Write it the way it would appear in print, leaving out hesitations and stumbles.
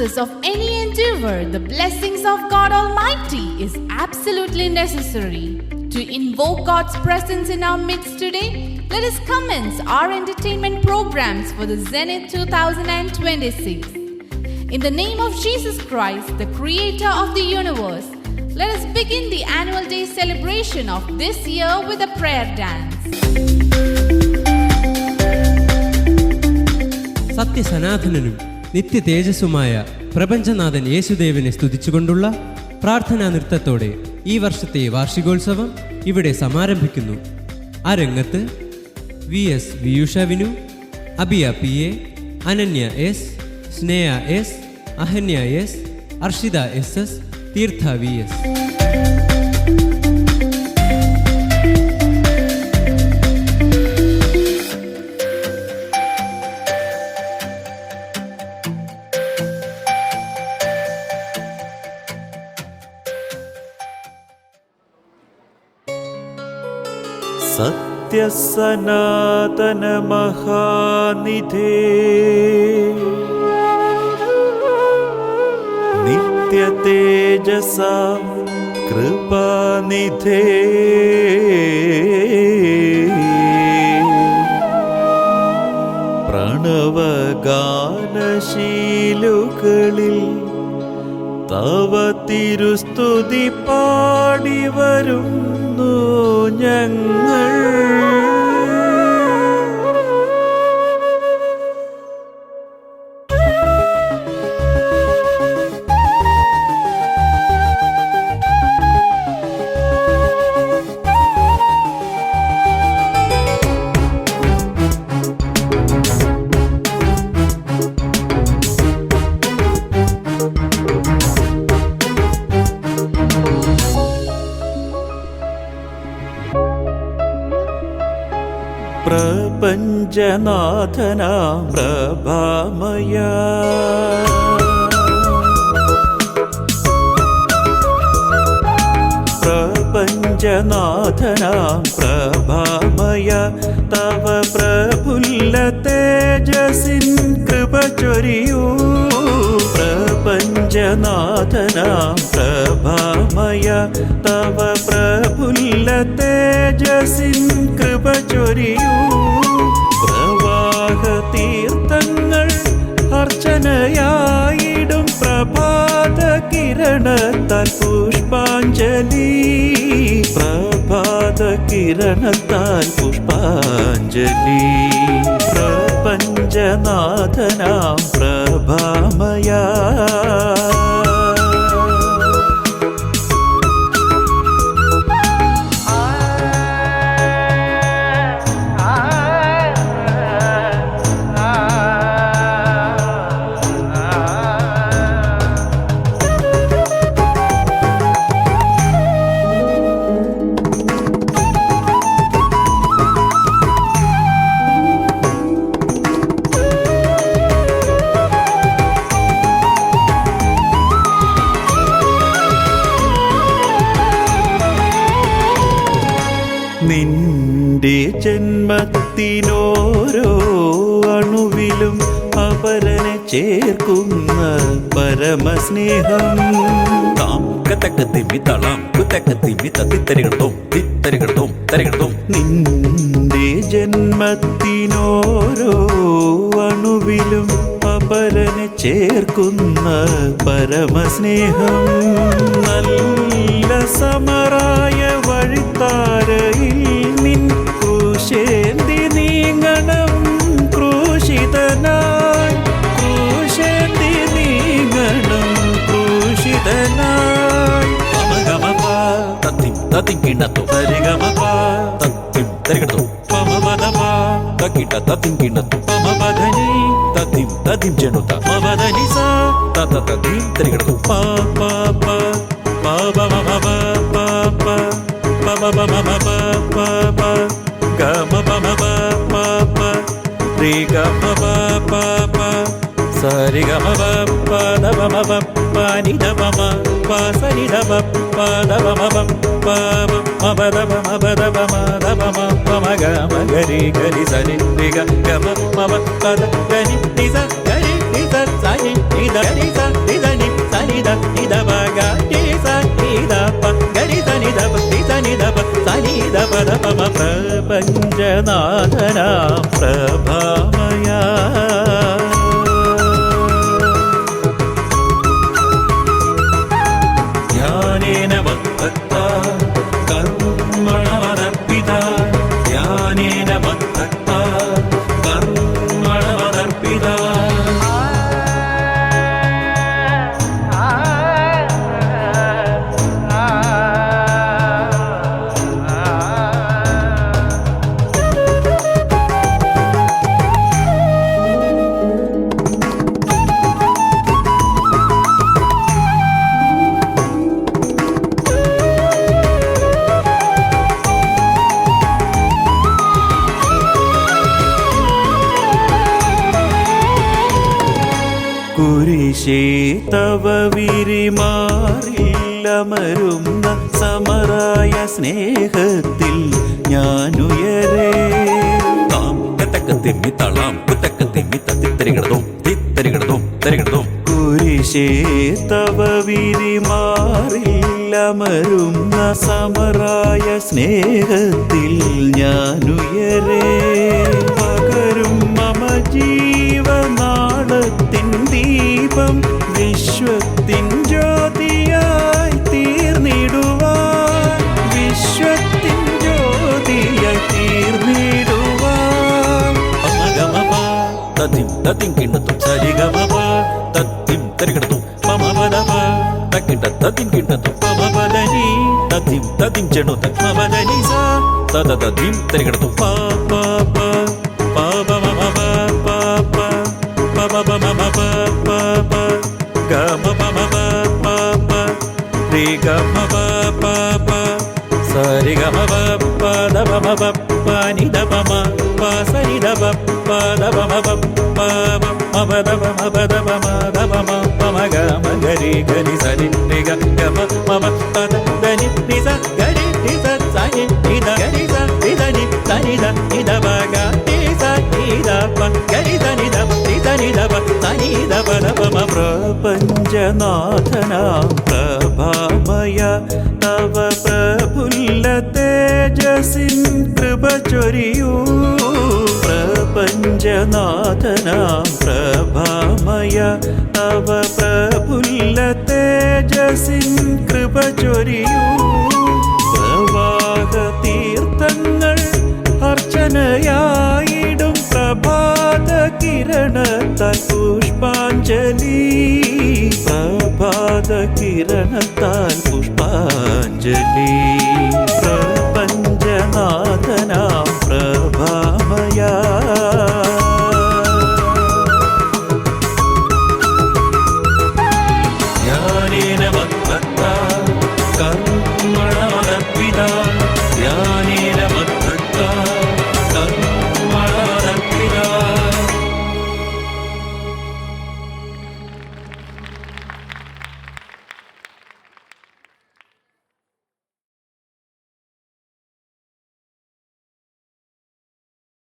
success of any endeavor, the blessings of God Almighty is absolutely necessary. To invoke God's presence in our midst today, let us commence our entertainment programs for the Zenith 2026. In the name of Jesus Christ, the Creator of the universe, let us begin the annual day celebration of this year with a prayer dance. സത്യസനാതനനും നിത്യ തേജസ്സുമായ പ്രപഞ്ചനാഥൻ യേശുദേവനെ സ്തുതിച്ചുകൊണ്ടുള്ള പ്രാർത്ഥനാ നൃത്തത്തോടെ ഈ വർഷത്തെ വാർഷികോത്സവം ഇവിടെ സമാരംഭിക്കുന്നു. ആ രംഗത്ത് VS വിയൂഷ Vinu, അബിയ PA, Ananya S, സ്നേഹ S, Ahanya S, Arshitha SS, തീർത്ഥ VS. സത്യസനാതന മഹാനിധേ നിത്യ തേജസ കൃപാനിധേ പ്രണവഗാനശീലുകളിൽ തവ തിരുസ്തുതി പാടി വരുന്നു ഞങ്ങൾ. പ്രപഞ്ചനാഥനാം പ്രഭാമയ പ്രപഞ്ചനാഥനാം പ്രഭാമയ തവ പ്രഫുല്ല തേജസിൻ കൃപ ചൊരിയൂ. പ്രപഞ്ചനാഥനാം പ്രഭാമയ തവ പ്രഫുല്ല തേജസിൻ കൃപ ചൊരിയൂ. പ്രവാഹ തീർത്ഥങ്ങൾ അർച്ചനയായിടും പ്രഭാത കിരണത്താൽ പുഷ്പാഞ്ജലി. പ്രഭാത കിരണത്താൽ പുഷ്പാഞ്ജലി. പ്രപഞ്ചനാഥനാം പ്രഭാമയ നിന്റെ ജന്മത്തിനോരോ അണുവിലും അപരനെ ചേർക്കുന്ന പരമസ്നേഹം. നിന്റെ ജന്മത്തിനോരോ അണുവിലും അപരനെ ചേർക്കുന്ന പരമസ്നേഹം. നല്ല സമറായ വഴിത്താരയിൽ നിൻ ക്രൂശേന്തി നീങ്ങണം ക്രൂശിതനായി. ക്രൂശേന്തി നീങ്ങണം ക്രൂശിതനായി. ద గరి స రి ద ని స ని ద ని ద ప గ రి స ని ద ప గరి స ని ద ప రి స ని ద ప స ని ద ప ద ప మ ప్రపంచనాథనా ప్రభామయా ధ్యానేన మత్తత్తా కర్మణమదర్పితా ధ్యానేన మత్తత్తా కర్మణమదర్పితా കുരിശേ തവ വിരിമാറില്ലമരുന്ന സമരായ സ്നേഹത്തിൽ ഞാനുയരേ താം കത്തക്ക തിമ്മി തളാം കുത്തക്ക തിമ്മി തത്തിത്തരികിടതും തിത്തരികിടതും തരികിടതും കുരിശേ തവ വിരിമാറില്ലമരുന്ന സമരായ സ്നേഹത്തിൽ ഞാനുയരേ പകരും മമ ജീവനാളത്തിൻ ദീപം വിശ്വത്തിൻ ജ്യോതിയായി തീർന്നിടുവാൻ വിശ്വത്തിൻ ജ്യോതിയായി തീർന്നിടുവാൻ മമഗമപ തത്തിം തത്തിം കിണ്ണത്തും സരിഗമപ തത്തിം തരികിടത്തും മമപദപ തക്കിട്ട തത്തിം കിണ്ണത്തും മമപദനി തത്തിം തത്തിം ചെണ്ണുത്ത മമദനി സ തത തത്തിം തരികിടത്തും പ പ പ പ പ മമ പ പ പ പ പ പ മമ പ പ പ ഗ മ പ മ പ പ പ രി ഗ മ പ പ പ സ രി ഗ മ പ പ ദ പ മ പ പ നി ദ പ മ പ സ നി ദ പ പ ദ പ മ പ പ മ പ ദ പ മ പ ദ പ മ ദ പ മ പ മ ഗ മ ഗ രി ഗ നി സ രി രി ഗ ഗ മ മ പ പ ദ ദ നി നി സ ഗ രി നി സ സ നി നി ദ ഗ രി സ രി ദ നി സ നി ദ നി ദ പ ഗ നി സ നി ദ പ ഗ രി സ നി ദ പ നി സ നി ദ പ സ നി ദ പ ദ പ മ പ്രപഞ്ചനാഥനാ പ്രഭാമയ തവ പ്രഫുല്ല തേജസിൻ കൃപ ചൊരിയൂ പ്രപഞ്ചനാഥനാ പ്രഭാമയ തവ പ്രഫുല്ല തേജസിൻ കൃപ ചൊരിയൂ പ്രവാഹ തീർത്ഥങ്ങൾ അർച്ചനയായിടും പ്രഭാത കിരണത്താൽ പുഷ്പാഞ്ജലി പ്രഭാത കിരണത്താൽ പുഷ്പാഞ്ജലി